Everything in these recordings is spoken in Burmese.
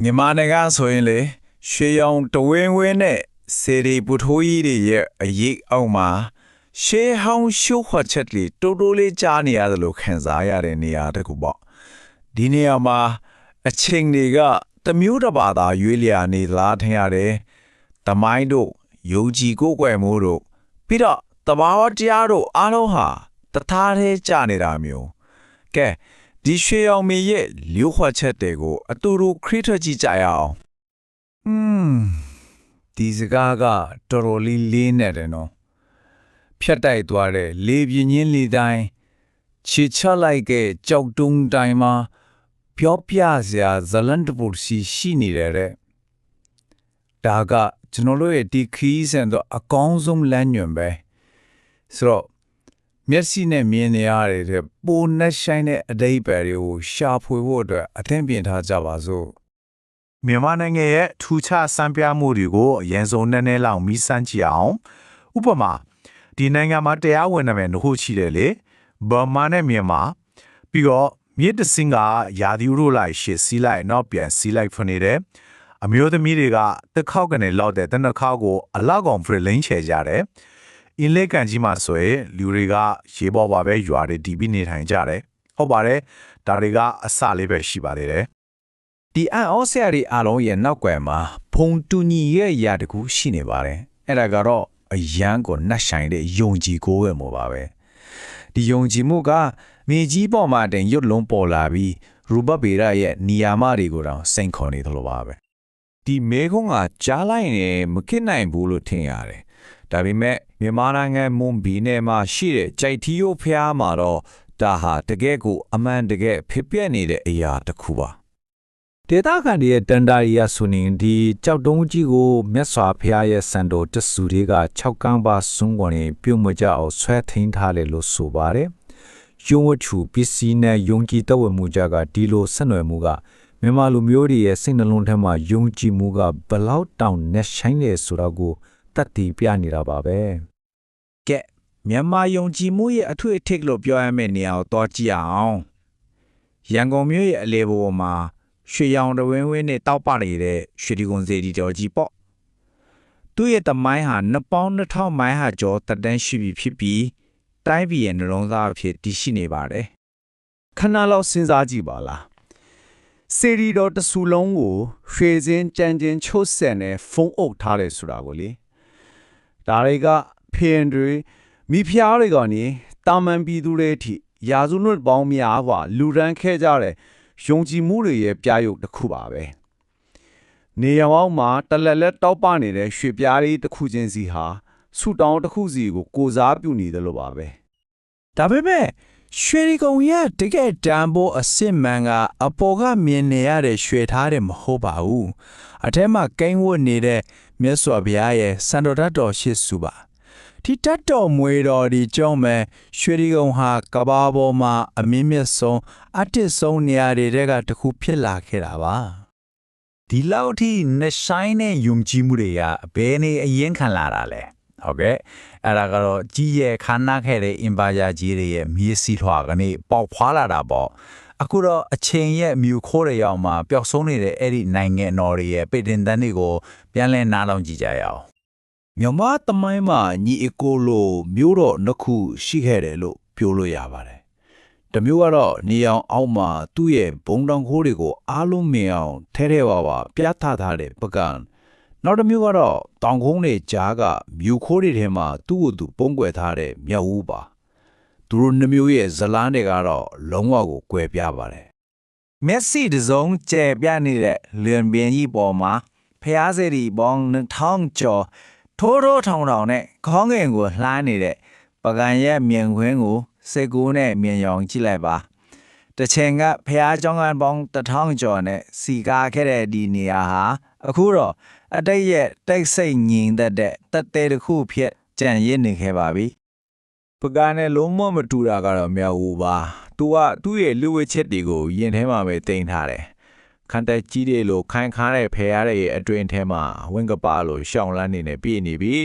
မြန်မာနိုင်ငံဆိုရင်လေရွှေရောင်တဝင်းဝင်းနဲ့စေရီပူထိုးကြီးတွေရဲ့အရေးအောက်မှာရှေးဟောင်းရှုပ်ခွက်ချက်တွေတိုးတိုးလေးကြားနေရတယ်လို့ခံစားရတဲ့နေရာတစ်ခုပေါ့ဒီနေရာမှာအချိန်တွေကတစ်မျိုးတစ်ပါးသာရွေးလျာနေလားထင်ရတယ်တမိုင်းတို့ယုံကြည်ကိုယ်ွယ်မှုတို့ပြီးတော့တဘာဝတရားတို့အားလုံးဟာတသားတည်းကြာနေတာမျိုးကဲဒီရွှေရောင်မင်းရဲ့လျှို့ဝှက်ချက်တွေကိုအတူတူခရစ်ထွက်ကြည့်ကြရအောင်ဒီစကားကတော်တော်လေးနေတယ်နော်ဖြတ်တိုက်သွားတဲ့လေပြင်းချင်းလေတိုင်းချစ်ချလိုက်တဲ့ကြောက်တုံးတိုင်းမှာပြောပြစရာဇလန်တပူရှိနေတယ်တဲ့ဒါကကျွန်တော်တို့ရဲ့ဒီခီးစံတော့အကောင်းဆုံးလမ်းညွှန်ပဲဆိုတော့မျက်စိနဲ့မြင်နေရတဲ့ပိုနဲ့ဆိုင်တဲ့အတိတ်ပဲတွေကိုရှာဖွေဖို့အတွက်အသင့်ပြင်ထားကြပါစို့မြန်မာနိုင်ငံရဲ့ထူးခြားစံပြမှုတွေကိုအရင်ဆုံးနည်းနည်းလောက်မီးစမ်းကြည့်အောင်ဥပမာဒီနိုင်ငံမှာတရားဝင်နာမည်နှုတ်ရှိတယ်လေဘာမာနဲ့မြန်မာပြီးတော့မြေတစင်ကယာဒီရိုလိုက်ရှေ့စီးလိုက်နောက်ပြန်စီးလိုက်ဖွနေတယ်အမျိုးသမီးတွေကတစ်ခေါက်ကနေလောက်တဲ့တစ်နှစ်ခေါက်ကိုအလောက်ကောင်ဖရလင်းချေကြတယ်အင်းလက်ကန်ကြီးမှာဆိုရင်လူတွေကရေပေါ်ပါပဲရွာတွေတီးပြီးနေထိုင်ကြတယ်ဟုတ်ပါတယ်ဒါတွေကအစလေးပဲရှိပါသေးတယ်ဒီအန်အောဆရာတွေအားလုံးရဲ့နောက်ွယ်မှာဖုန်တူညီရဲ့ຢာတကူရှိနေပါတယ်အဲ့ဒါကတော့အယံကိုနှက်ဆိုင်တဲ့ယုံကြည်ကိုယ်ပဲမို့ပါပဲဒီယုံကြည်မှုကမြေကြီးပေါ်မှာတင်ရွတ်လုံးပေါ်လာပြီးရူဘဗေရရဲ့နီယာမတွေကိုတောင်စိန်ခေါ်နေသလိုပါပဲဒီမဲခုံးကကြားလိုက်နေမခစ်နိုင်ဘူးလို့ထင်ရတယ်ဒါပေမဲ့မြန်မာနိုင်ငံမွန်ဘီနယ်မှာရှိတဲ့ကြိုက်ထီယိုဖျားမှာတော့ဒါဟာတကယ်ကိုအမှန်တကယ်ဖြစ်ပျက်နေတဲ့အရာတစ်ခုပါဒေတာခန်ရဲ့တန်တာရီယာဆိုရင်ဒီကြောက်တုံးကြီးကိုမြတ်စွာဘုရားရဲ့စံတော်တဆူတွေက6ကန်းပါစွန်းကုန်ပြုံးမကြအောင်ဆွဲထင်းထားတယ်လို့ဆိုပါတယ်။ယုံဝတ္ထုပစ္စည်းနဲ့ယုံကြည်တော်မှုကြကဒီလိုဆက်နွယ်မှုကမြန်မာလူမျိုးတွေရဲ့စိတ်နှလုံးထဲမှာယုံကြည်မှုကဘလောက်တောင်နဲ့ဆိုင်နေဆိုတော့ကိုတတ်တည်ပြနေတာပါပဲ။ကဲမြန်မာယုံကြည်မှုရဲ့အထွေအထိပ်လို့ပြောရမယ့်နေရာကိုတော့ကြည့်အောင်။ရန်ကုန်မြို့ရဲ့အလေပေါ်မှာရွှေရောင်တဝင်းဝင်းနဲ့တောက်ပနေတဲ့ရွှေဒီကွန်စေတီတော်ကြီးပေါ့သူ့ရဲ့တမိုင်းဟာနှစ်ပေါင်း2000မိုင်ဟာကျော်တက်တန်းရှိပြီဖြစ်ပြီးတိုင်းပြည်ရဲ့နှလုံးသားအဖြစ်တည်ရှိနေပါတယ်ခဏလောက်စဉ်းစားကြည့်ပါလားစေတီတော်တဆူလုံးကိုရွှေစင်းကြမ်းချင်းချိုးဆန်နဲ့ဖုံးအုပ်ထားတယ်ဆိုတာကိုလေဒါတွေကဖေရင်တွေမိဖုရားတွေကနေတာမန်ပြည်သူတွေအထိရာစုနှစ်ပေါင်းများစွာလူရန်ခဲ့ကြတဲ့ယုံကြည်မှုတွေရဲ့ပြရုပ်တစ်ခုပါပဲနေရောင်မှာတလက်လက်တောက်ပနေတဲ့ရွှေပြားလေးတစ်ခုချင်းစီဟာဆူတောင်းတစ်ခုစီကိုစားပြုနေတယ်လို့ပါပဲဒါပေမဲ့ရွှေဒီကုံရဲ့တကယ်တန်ဖိုးအစစ်မှန်ကအပေါ်ကမြင်နေရတဲ့ရွှေထားတယ်မဟုတ်ပါဘူးအထက်မှာကိန်းဝတ်နေတဲ့မြတ်စွာဘုရားရဲ့စံတော်ဓာတ်တော်ရှစ်စုပါဒီတတ်တော်မွေတော်ဒီကြောင့်မဲ့ရွှေဒီကုံဟာကဘာပေါ်မှာအမြင့်မြတ်ဆုံးအတ္တဆုံးနေရာတွေကတခုဖြစ်လာခဲ့တာပါဒီလောက်ထိနှဆိုင်တဲ့ယုံကြည်မှုတွေကဘယ်နေအရင်ခံလာတာလဲဟုတ်ကဲ့အဲ့ဒါကတော့ကြီးရဲ့ခါနာခဲ့တဲ့အင်ပါယာကြီးတွေရဲ့မြေစီထွာကနေပေါက်ဖွာလာတာပေါ့အခုတော့အချိန်ရဲ့မြူခိုးတွေရောက်မှာပျောက်ဆုံးနေတဲ့အဲ့ဒီနိုင်ငံတော်တွေရဲ့ပေတင်တန်းတွေကိုပြန်လဲနားလောင်ကြည့်ကြရအောင်မြန်မာတမိုင်းမှာညီအကိုလိုမျိုးတော့နှစ်ခုရှိခဲ့တယ်လို့ပြောလို့ရပါတယ်။တစ်မျိုးကတော့နေအောင်အောက်မှာသူ့ရဲ့ဘုံတောင်ခိုးတွေကိုအားလုံးမြင်အောင်ထဲဝါပြသထားတဲ့ပကံနောက်တစ်မျိုးကတော့တောင်ကုန်းတွေကြားကမြူခိုးတွေထဲမှာသူ့ကိုယ်သူပုံကွယ်ထားတဲ့မြောက်ဦးပါ။သူတို့နှစ်မျိုးရဲ့ဇလန်းတွေကတော့လုံးဝကိုကွဲပြားပါတယ်။မက်ဆီတစုံကျဲပြနေတဲ့လျံပြင်းကြီးပေါ်မှာဖျားစေတီပေါင်း2000ကျော်ထိုးထောင်နဲ့ခေါင်းငင်ကိုလှမ်းနေတဲ့ပကံရဲ့မြင်ခွင်းကိုစိတ်ကူးနဲ့မြင်ရောင်ကြည့်လိုက်ပါတစ်ချိန်ကဖះเจ้าကပေါင်း1000ကျော်နဲ့စီကားခဲ့တဲ့ဒီနေရာဟာအခုတော့အတိတ်ရဲ့တိတ်ဆိတ်ငြိမ်သက်တဲ့တက်တဲတစ်ခုဖြစ်ကြံရစ်နေခဲ့ပါပြီပကံနဲ့လုံးဝမတူတာကတော့မြောက်ဦးပါသူကသူ့ရဲ့လူဝဲချက်တွေကိုရင်ထဲမှာပဲတင်ထားတယ်ခန်တက်ကြီးတွေလိုခိုင်ခါတဲ့ဖဲရတဲ့အတွင်ထဲမှာဝင်းကပါလိုရှောင်းလန်းနေနေပြည့်နေပြီ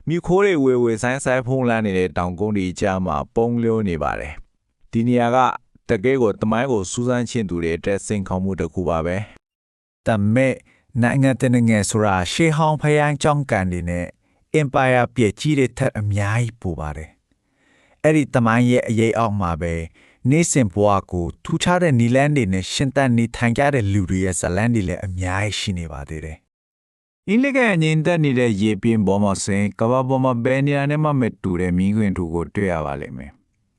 မြူခိုးတွေဝေဆိုင်ဖုံးလန်းနေတဲ့တောင်ကုန်းဒီကြားမှာပုံလျိုးနေပါတယ်ဒီနေရာကတကယ်ကိုတမိုင်းကိုစူးစမ်းချင်းသူတွေအတွက်စိန်ခေါ်မှုတစ်ခုပါပဲ ဒါမဲ့နိုင်ငံတကာငယ်ဆိုတာရှေးဟောင်းဖျံကြောင်းကန်တွေနဲ့ empire ပြည့်ကြီးတဲ့ထက်အများကြီးပိုပါတယ်အဲ့ဒီတမိုင်းရဲ့အရေးအောက်မှာပဲနေ့စဉ်ဘဝကိုထူခြားတဲ့နီလန်းတွေနဲ့ရှင်သန်နေထိုင်ကြတဲ့လူတွေရဲ့ဇလန်းတွေလည်းအများကြီးရှိနေပါသေးတယ်။အင်းလေးကအငင်းတက်နေတဲ့ရေပြင်းပေါ်မှာစင်ကဘာပေါ်မှာဘယ်နေရာနဲ့မှမတူတဲ့မင်းခွင်တူကိုတွေ့ရပါလိမ့်မယ်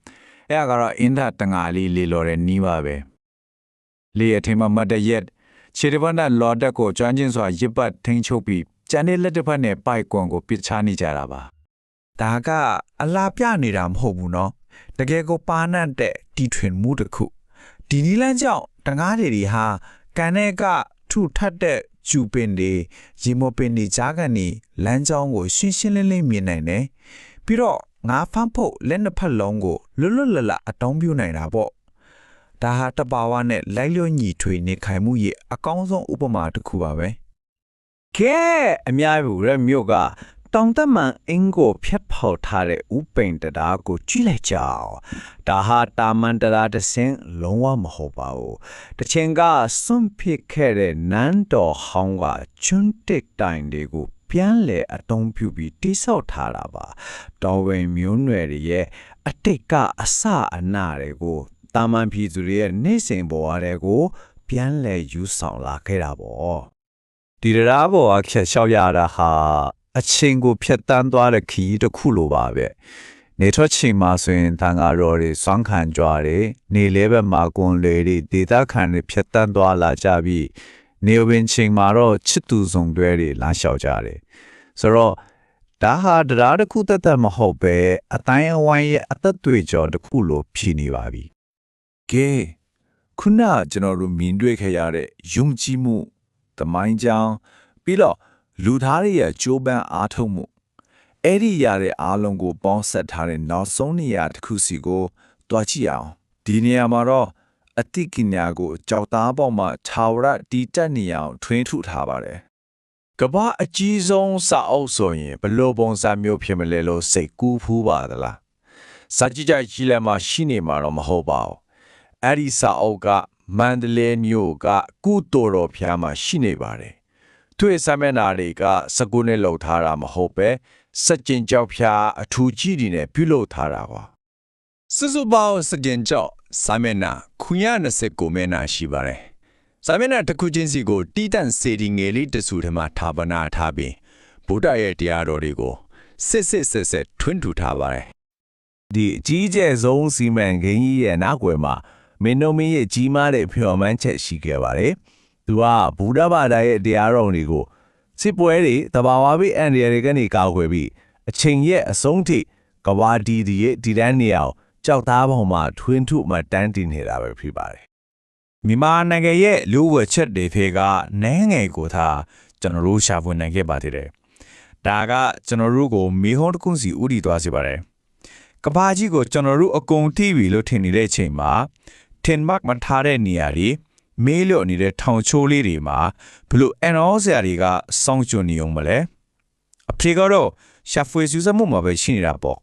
။အဲ့ဒါကတော့အင်းသာတငါလေးလေလော်တဲ့နီးပါပဲ။လေအထင်မှာမတ်တရက်ခြေတစ်ဖက်နဲ့လော်တက်ကိုကျွမ်းကျင်စွာရစ်ပတ်ထိန်ချုပ်ပြီးကျန်တဲ့လက်တစ်ဖက်နဲ့ပိုက်ကွန်ကိုပစ်ချနေကြတာပါ။ဒါကအလားပြနေတာမဟုတ်ဘူးနော်။တကယ်ကိုပါနတ်တဲ့တီထွင်မှုတစ်ခုဒီနီလန်းကြောင့်တငါးတွေဟာကန်တဲ့ကထုထတ်တဲ့ကျူပင်တွေရေမပင်တွေကြားကနေလမ်းကြောင်းကိုရှင်းရှင်းလင်းလင်းမြင်နိုင်တယ်ပြီးတော့ငါဖမ်းဖို့လက်နှစ်ဖက်လုံးကိုလွတ်လွတ်လပ်လပ်အတောင်းပြုနိုင်တာပေါ့ဒါဟာတဘာဝနဲ့လိုက်လျောညီထွေနေခိုင်မှုရဲ့အကောင်းဆုံးဥပမာတစ်ခုပါပဲကဲအများကြီးရမြို့ကတောင်တမန်အင်ကိုဖျက်ဖောက်ထားတဲ့ဥပိန်တရားကိုကြည့်လိုက်ကြအောင်ဒါဟာတာမန်တရားတစ်စင်းလုံးဝမဟုတ်ပါဘူးတစ်ချိန်ကစွန့်ပစ်ခဲ့တဲ့နန်းတော်ဟောင်းကကျွန်းတစ်တိုင်တွေကိုပြန်လဲအတုံးပြုပြီးတိဆောက်ထားတာပါတော်ဝင်မျိုးနွယ်တွေရဲ့အတိတ်ကအစအနာတွေကိုတာမန်ပြည်သူတွေရဲ့နေစဉ်ဘဝတွေကိုပြန်လဲယူဆောင်လာခဲ့တာပေါ့ဒီတရားပေါ်အချက်လျှောက်ရတာဟာအချင်းကိုဖျက်တမ်းသွားတဲ့ခီးတစ်ခုလိုပါပဲနေထွက်ချိန်မှာဆိုရင်တန်ဃာတော်တွေစွမ်းခံကြွားတယ်နေလဲဘက်မှာကွန်လေတွေဒေသခံတွေဖျက်တမ်းသွားလာကြပြီးနေဝင်ချိန်မှာတော့ချစ်သူဆောင်တွဲတွေလာလျှောက်ကြတယ်ဆိုတော့ဒါဟာတရားတစ်ခုတသက်မဟုတ်ပဲအတိုင်းအဝိုင်းရဲ့အသက်တွေကြော်တစ်ခုလိုဖြစ်နေပါပြီကဲခုနကျွန်တော်တို့မြင်တွေ့ခဲ့ရတဲ့ယုံကြည်မှုသမိုင်းကြောင်းပြီးတော့လူသားတွေရဲ့ကြိုးပမ်းအားထုတ်မှုအဲ့ဒီရတဲ့အားလုံးကိုပေါင်းဆက်ထားတဲ့နောက်ဆုံးနေရာတစ်ခုစီကိုတွားကြည့်အောင်ဒီနေရာမှာတော့အတိကညာကိုကြောက်သားပေါက်မှာထာဝရတီတက်နေအောင်ထွင်းထုထားပါတယ်ကမ္ဘာအကြီးဆုံးစာအုပ်ဆိုရင်ဘလို့ပုံစံမျိုးဖြစ်မလဲလို့စိတ်ကူးဖူးပါသလားစာကြည့်ကြကြီးလည်းမရှိနေမှာတော့မဟုတ်ပါဘူးအဲ့ဒီစာအုပ်ကမန္တလေးမြို့ကကုသိုလ်တော်ဖျားမှာရှိနေပါတယ်သူ့ရဲ့စာမျက်နှာတွေကစကုနဲ့လှုပ်ထားတာမဟုတ်ပဲစကြင်ကြောက်ဖျားအထူးကြီးတွေနဲ့ပြုလုပ်ထားတာပါစုစုပေါင်းစကြင်ကြောက်စာမျက်နှာ929မျက်နှာရှိပါတယ်စာမျက်နှာတစ်ခုချင်းစီကိုတီးတန့်စေတီငယ်လေးတစုထဲမှာဌာပနာထားပြီးဗုဒ္ဓရဲ့တရားတော်တွေကိုစစ်ထွန်းထူထားပါတယ်ဒီအကြီးကျယ်ဆုံးစီမံကိန်းကြီးရဲ့နောက်ွယ်မှာမင်းတို့မင်းရဲ့ကြီးမားတဲ့ဖြော်မှန်းချက်ရှိခဲ့ပါတယ်သူကဗုဒ္ဓဘာသာရဲ့တရားတော်တွေကိုစစ်ပွဲတွေတဘာဝပြီးအန်ဒီရတွေကနေကောက်ွယ်ပြီးအချိန်ရဲ့အဆုံးထိကဘာဒီဒီရဲ့ဒီတန်းနေအောင်ကြောက်သားပေါ်မှာထွင်းထုမှတန်းတင်နေတာပဲဖြစ်ပါတယ်မြန်မာနိုင်ငံရဲ့လူ့ဝတ်ချက်တွေဖေကနန်းငယ်ကိုသာကျွန်တော်တို့ရှာဖွေနိုင်ခဲ့ပါသေးတယ်ဒါကကျွန်တော်တို့ကိုမေဟောတစ်ခုစီဥတီသွားစေပါတယ်ကဘာကြီးကိုကျွန်တော်တို့အကုန်ထိပြီလို့ထင်နေတဲ့အချိန်မှာထင်မတ်မထားတဲ့နေရာတွေမေးလျော့နေတဲ့ထောင်ချိုးလေးတွေမှာဘလို့အန်အောဆရာတွေကစောင့်ကြနေအောင်မလဲအဖေကတော့ရှာဖွေစူးစမ်းမှုမှာပဲရှိနေတာပေါ့